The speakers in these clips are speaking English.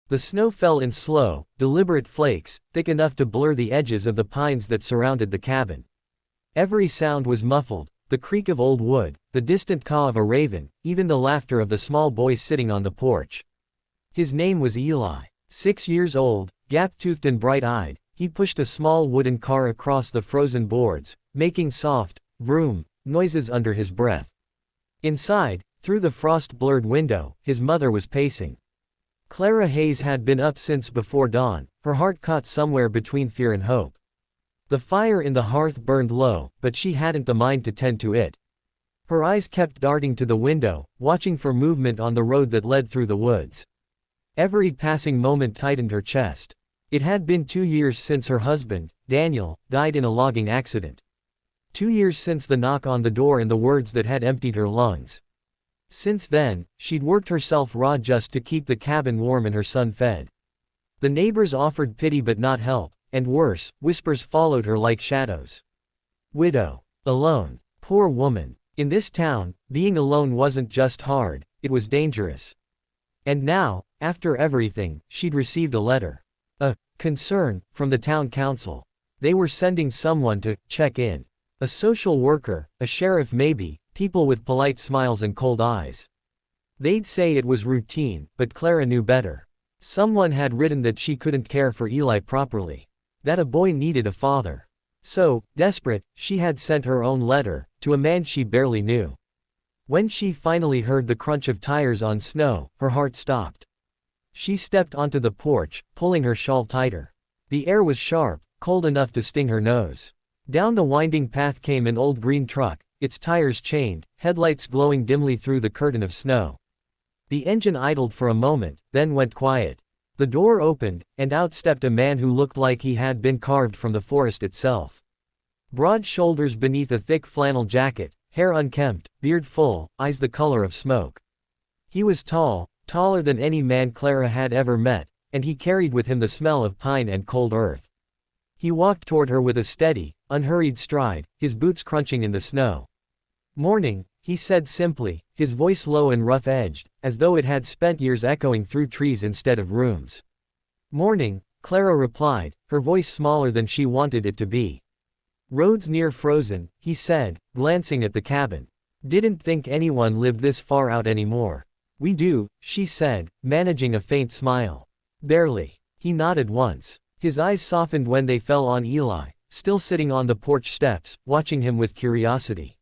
The snow fell in slow, deliberate flakes, thick enough to blur the edges of the pines that surrounded the cabin. Every sound was muffled, the creak of old wood, the distant caw of a raven, even the laughter of the small boy sitting on the porch. His name was Eli. 6 years old, gap-toothed and bright-eyed, he pushed a small wooden car across the frozen boards, making soft, vroom, noises under his breath. Inside, through the frost-blurred window, his mother was pacing. Clara Hayes had been up since before dawn, her heart caught somewhere between fear and hope. The fire in the hearth burned low, but she hadn't the mind to tend to it. Her eyes kept darting to the window, watching for movement on the road that led through the woods. Every passing moment tightened her chest. It had been 2 years since her husband, Daniel, died in a logging accident. 2 years since the knock on the door and the words that had emptied her lungs. Since then, she'd worked herself raw just to keep the cabin warm and her son fed. The neighbors offered pity but not help, and worse, whispers followed her like shadows. Widow. Alone. Poor woman. In this town, being alone wasn't just hard, it was dangerous. And now, after everything, she'd received a letter. A concern from the town council. They were sending someone to check in. A social worker, a sheriff maybe, people with polite smiles and cold eyes. They'd say it was routine, but Clara knew better. Someone had written that she couldn't care for Eli properly. That a boy needed a father. So, desperate, she had sent her own letter, to a man she barely knew. When she finally heard the crunch of tires on snow, her heart stopped. She stepped onto the porch, pulling her shawl tighter. The air was sharp, cold enough to sting her nose. Down the winding path came an old green truck, its tires chained, headlights glowing dimly through the curtain of snow. The engine idled for a moment, then went quiet. The door opened, and out stepped a man who looked like he had been carved from the forest itself. Broad shoulders beneath a thick flannel jacket, hair unkempt, beard full, eyes the color of smoke. He was tall, taller than any man Clara had ever met, and he carried with him the smell of pine and cold earth. He walked toward her with a steady, unhurried stride, his boots crunching in the snow. "Morning," he said simply, his voice low and rough-edged, as though it had spent years echoing through trees instead of rooms. "Morning," Clara replied, her voice smaller than she wanted it to be. "Roads near frozen," he said, glancing at the cabin. "Didn't think anyone lived this far out anymore." "We do," she said, managing a faint smile. "Barely." He nodded once. His eyes softened when they fell on Eli, still sitting on the porch steps, watching him with curiosity.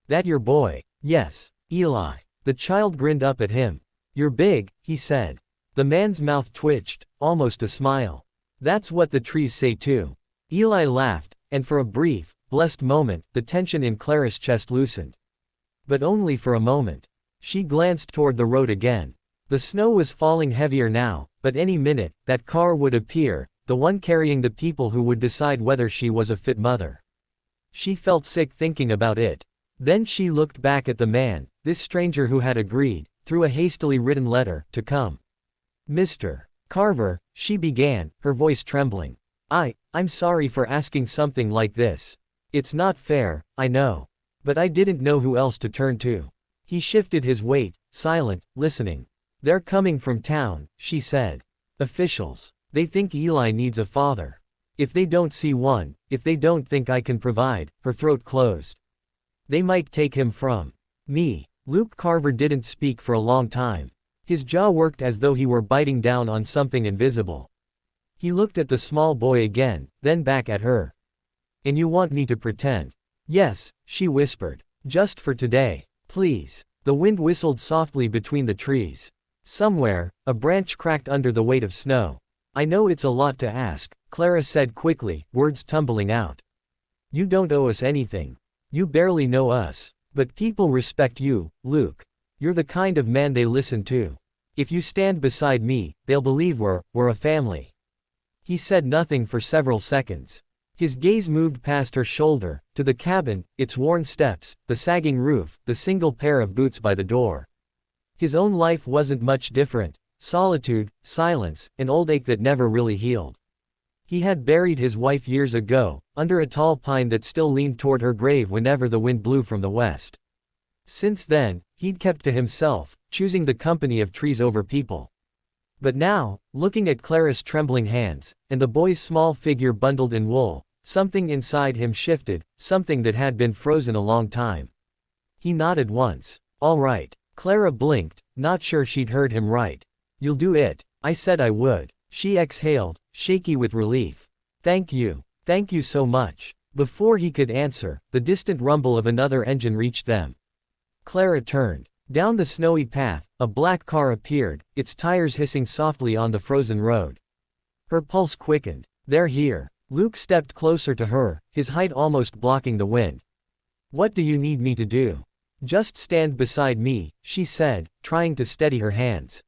"That your boy?" "Yes." "Eli." The child grinned up at him. "You're big," he said. The man's mouth twitched, almost a smile. "That's what the trees say too." Eli laughed, and for a brief, blessed moment, the tension in Clara's chest loosened. But only for a moment. She glanced toward the road again. The snow was falling heavier now, but any minute, that car would appear, the one carrying the people who would decide whether she was a fit mother. She felt sick thinking about it. Then she looked back at the man, this stranger who had agreed, through a hastily written letter, to come. "Mr. Carver," she began, her voice trembling. I'm sorry for asking something like this. It's not fair, I know. But I didn't know who else to turn to." He shifted his weight, silent, listening. "They're coming from town," she said. "Officials. They think Eli needs a father. If they don't see one, if they don't think I can provide," her throat closed. "They might take him from me." Luke Carver didn't speak for a long time. His jaw worked as though he were biting down on something invisible. He looked at the small boy again, then back at her. "And you want me to pretend?" "Yes," she whispered. "Just for today. Please." The wind whistled softly between the trees. Somewhere, a branch cracked under the weight of snow. "I know it's a lot to ask," Clara said quickly, words tumbling out. "You don't owe us anything. You barely know us. But people respect you, Luke. You're the kind of man they listen to. If you stand beside me, they'll believe we're a family." He said nothing for several seconds. His gaze moved past her shoulder, to the cabin, its worn steps, the sagging roof, the single pair of boots by the door. His own life wasn't much different. Solitude, silence, an old ache that never really healed. He had buried his wife years ago, under a tall pine that still leaned toward her grave whenever the wind blew from the west. Since then, he'd kept to himself, choosing the company of trees over people. But now, looking at Clara's trembling hands, and the boy's small figure bundled in wool, something inside him shifted, something that had been frozen a long time. He nodded once. All right. Clara blinked, not sure she'd heard him right. You'll do it. I said I would. She exhaled, shaky with relief. Thank you. Thank you so much. Before he could answer, the distant rumble of another engine reached them. Clara turned. Down the snowy path, a black car appeared, its tires hissing softly on the frozen road. Her pulse quickened. They're here. Luke stepped closer to her, his height almost blocking the wind. What do you need me to do? Just stand beside me, she said, trying to steady her hands.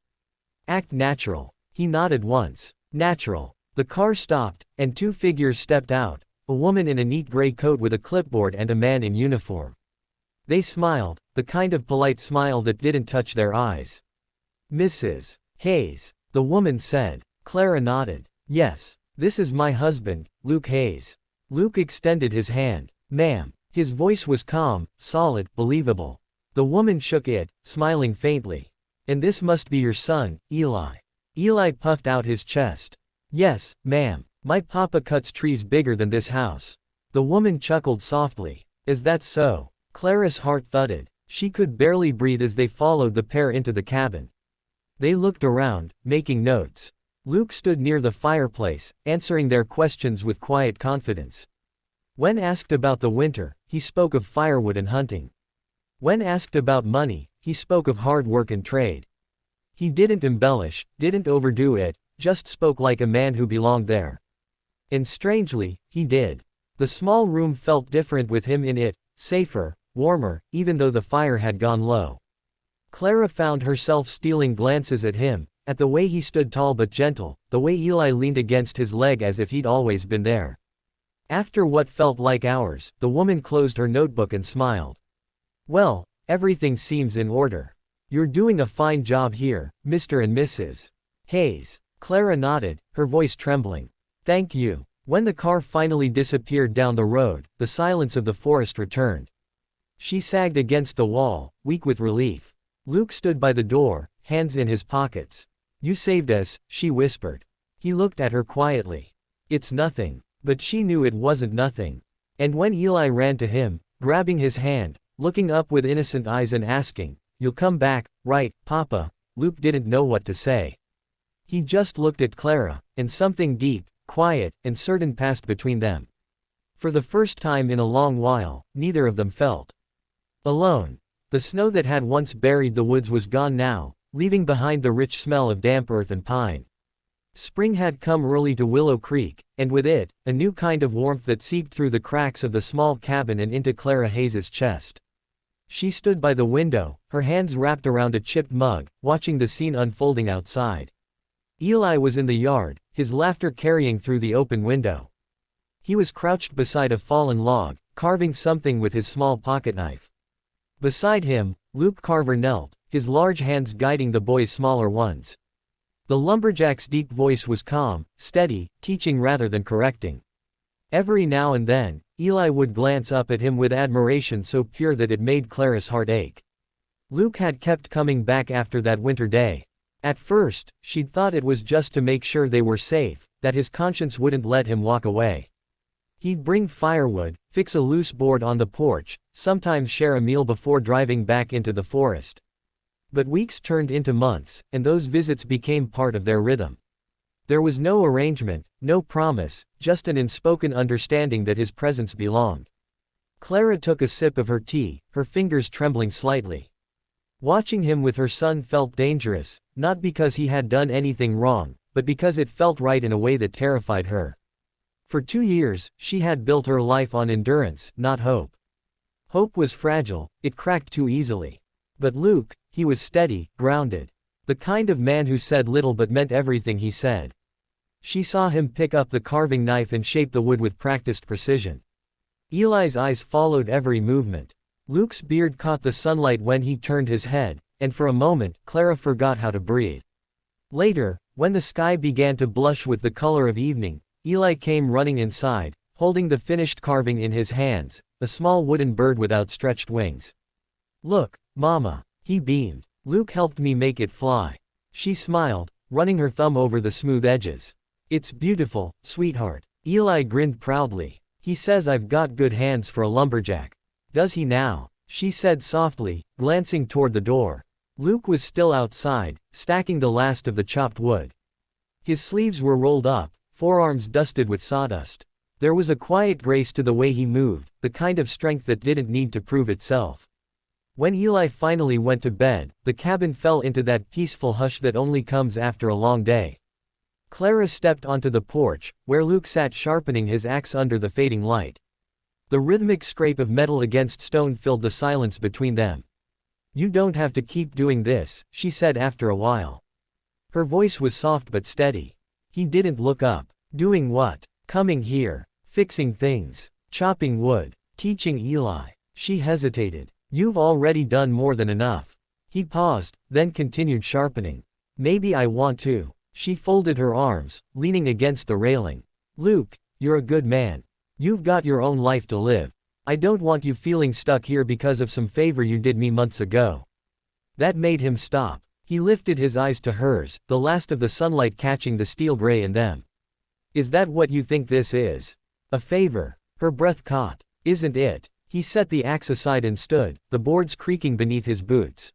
Act natural. He nodded once. Natural. The car stopped, and two figures stepped out, a woman in a neat gray coat with a clipboard and a man in uniform. They smiled, the kind of polite smile that didn't touch their eyes. Mrs. Hayes, the woman said. Clara nodded. Yes, this is my husband, Luke Hayes. Luke extended his hand. Ma'am. His voice was calm, solid, believable. The woman shook it, smiling faintly. And this must be your son, Eli. Eli puffed out his chest. Yes, ma'am. My papa cuts trees bigger than this house. The woman chuckled softly. Is that so? Clara's heart thudded. She could barely breathe as they followed the pair into the cabin. They looked around, making notes. Luke stood near the fireplace, answering their questions with quiet confidence. When asked about the winter, he spoke of firewood and hunting. When asked about money, he spoke of hard work and trade. He didn't embellish, didn't overdo it, just spoke like a man who belonged there. And strangely, he did. The small room felt different with him in it, safer, warmer, even though the fire had gone low. Clara found herself stealing glances at him, at the way he stood tall but gentle, the way Eli leaned against his leg as if he'd always been there. After what felt like hours, the woman closed her notebook and smiled. Well, everything seems in order. You're doing a fine job here, Mr. and Mrs. Hayes. Clara nodded, her voice trembling. Thank you. When the car finally disappeared down the road, the silence of the forest returned. She sagged against the wall, weak with relief. Luke stood by the door, hands in his pockets. You saved us, she whispered. He looked at her quietly. It's nothing. But she knew it wasn't nothing. And when Eli ran to him, grabbing his hand, looking up with innocent eyes and asking, You'll come back, right, Papa? Luke didn't know what to say. He just looked at Clara, and something deep, quiet, and certain passed between them. For the first time in a long while, neither of them felt alone. The snow that had once buried the woods was gone now, leaving behind the rich smell of damp earth and pine. Spring had come early to Willow Creek, and with it, a new kind of warmth that seeped through the cracks of the small cabin and into Clara Hayes's chest. She stood by the window, her hands wrapped around a chipped mug, watching the scene unfolding outside. Eli was in the yard, his laughter carrying through the open window. He was crouched beside a fallen log, carving something with his small pocketknife. Beside him, Luke Carver knelt, his large hands guiding the boy's smaller ones. The lumberjack's deep voice was calm, steady, teaching rather than correcting. Every now and then, Eli would glance up at him with admiration so pure that it made Clara's heart ache. Luke had kept coming back after that winter day. At first, she'd thought it was just to make sure they were safe, that his conscience wouldn't let him walk away. He'd bring firewood, fix a loose board on the porch, sometimes share a meal before driving back into the forest. But weeks turned into months, and those visits became part of their rhythm. There was no arrangement, no promise, just an unspoken understanding that his presence belonged. Clara took a sip of her tea, her fingers trembling slightly. Watching him with her son felt dangerous, not because he had done anything wrong, but because it felt right in a way that terrified her. For 2 years, she had built her life on endurance, not hope. Hope was fragile, it cracked too easily. But Luke, he was steady, grounded. The kind of man who said little but meant everything he said. She saw him pick up the carving knife and shape the wood with practiced precision. Eli's eyes followed every movement. Luke's beard caught the sunlight when he turned his head, and for a moment, Clara forgot how to breathe. Later, when the sky began to blush with the color of evening, Eli came running inside, holding the finished carving in his hands, a small wooden bird with outstretched wings. Look, Mama, he beamed. Luke helped me make it fly. She smiled, running her thumb over the smooth edges. It's beautiful, sweetheart. Eli grinned proudly. He says I've got good hands for a lumberjack. Does he now? She said softly, glancing toward the door. Luke was still outside, stacking the last of the chopped wood. His sleeves were rolled up, forearms dusted with sawdust. There was a quiet grace to the way he moved, the kind of strength that didn't need to prove itself. When Eli finally went to bed, the cabin fell into that peaceful hush that only comes after a long day. Clara stepped onto the porch, where Luke sat sharpening his axe under the fading light. The rhythmic scrape of metal against stone filled the silence between them. You don't have to keep doing this, she said after a while. Her voice was soft but steady. He didn't look up. Doing what? Coming here. Fixing things. Chopping wood. Teaching Eli. She hesitated. You've already done more than enough. He paused, then continued sharpening. Maybe I want to. She folded her arms, leaning against the railing. Luke, you're a good man. You've got your own life to live. I don't want you feeling stuck here because of some favor you did me months ago. That made him stop. He lifted his eyes to hers, the last of the sunlight catching the steel gray in them. Is that what you think this is? A favor? Her breath caught. Isn't it? He set the axe aside and stood, the boards creaking beneath his boots.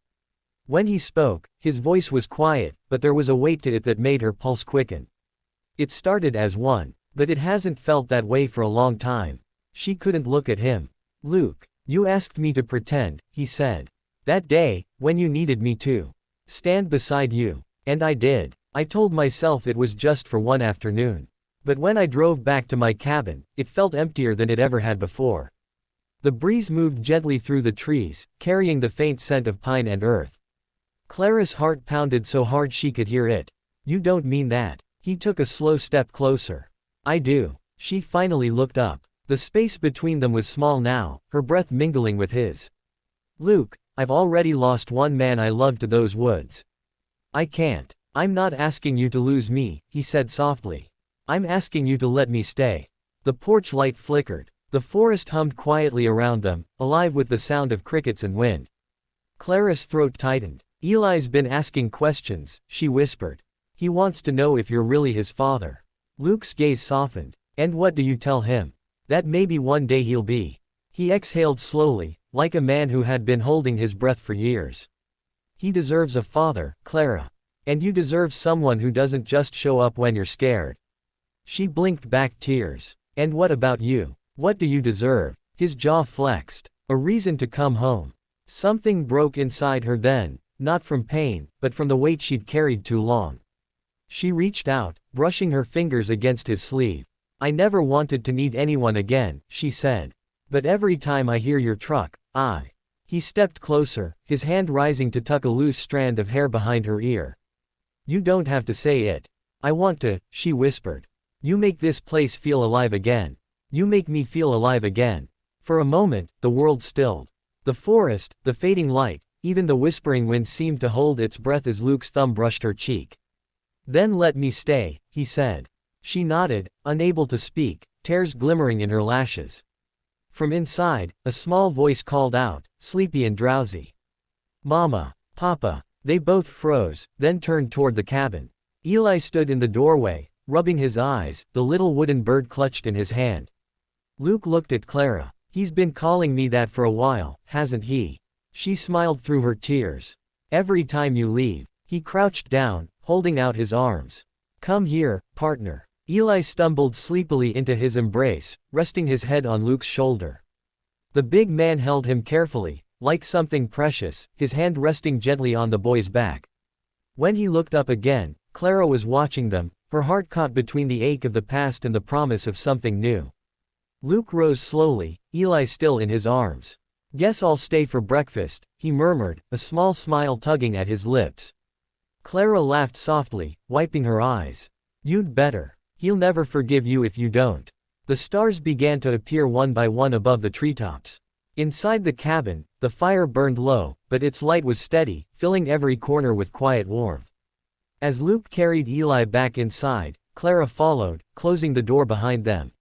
When he spoke, his voice was quiet, but there was a weight to it that made her pulse quicken. It started as one, but it hasn't felt that way for a long time. She couldn't look at him. Luke, you asked me to pretend, he said. That day, when you needed me to stand beside you. And I did. I told myself it was just for one afternoon. But when I drove back to my cabin, it felt emptier than it ever had before. The breeze moved gently through the trees, carrying the faint scent of pine and earth. Clara's heart pounded so hard she could hear it. You don't mean that. He took a slow step closer. I do. She finally looked up. The space between them was small now, her breath mingling with his. Luke, I've already lost one man I loved to those woods. I can't. I'm not asking you to lose me, he said softly. I'm asking you to let me stay. The porch light flickered. The forest hummed quietly around them, alive with the sound of crickets and wind. Clara's throat tightened. Eli's been asking questions, she whispered. He wants to know if you're really his father. Luke's gaze softened. And what do you tell him? That maybe one day he'll be. He exhaled slowly, like a man who had been holding his breath for years. He deserves a father, Clara. And you deserve someone who doesn't just show up when you're scared. She blinked back tears. And what about you? What do you deserve? His jaw flexed. A reason to come home. Something broke inside her then, not from pain, but from the weight she'd carried too long. She reached out, brushing her fingers against his sleeve. I never wanted to need anyone again, she said. But every time I hear your truck, He stepped closer, his hand rising to tuck a loose strand of hair behind her ear. You don't have to say it. I want to, she whispered. You make this place feel alive again. You make me feel alive again. For a moment, the world stilled. The forest, the fading light, even the whispering wind seemed to hold its breath as Luke's thumb brushed her cheek. Then let me stay, he said. She nodded, unable to speak, tears glimmering in her lashes. From inside, a small voice called out, sleepy and drowsy. Mama, Papa. They both froze, then turned toward the cabin. Eli stood in the doorway, rubbing his eyes, the little wooden bird clutched in his hand. Luke looked at Clara. He's been calling me that for a while, hasn't he? She smiled through her tears. Every time you leave. He crouched down, holding out his arms. Come here, partner. Eli stumbled sleepily into his embrace, resting his head on Luke's shoulder. The big man held him carefully, like something precious, his hand resting gently on the boy's back. When he looked up again, Clara was watching them, her heart caught between the ache of the past and the promise of something new. Luke rose slowly, Eli still in his arms. Guess I'll stay for breakfast, he murmured, a small smile tugging at his lips. Clara laughed softly, wiping her eyes. You'd better. He'll never forgive you if you don't. The stars began to appear one by one above the treetops. Inside the cabin, the fire burned low, but its light was steady, filling every corner with quiet warmth. As Luke carried Eli back inside, Clara followed, closing the door behind them.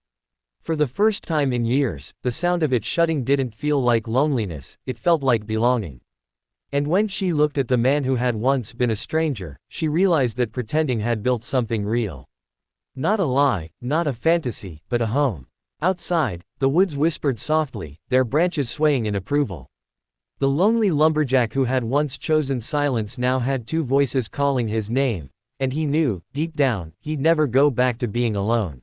For the first time in years, the sound of it shutting didn't feel like loneliness, it felt like belonging. And when she looked at the man who had once been a stranger, she realized that pretending had built something real. Not a lie, not a fantasy, but a home. Outside, the woods whispered softly, their branches swaying in approval. The lonely lumberjack who had once chosen silence now had two voices calling his name, and he knew, deep down, he'd never go back to being alone.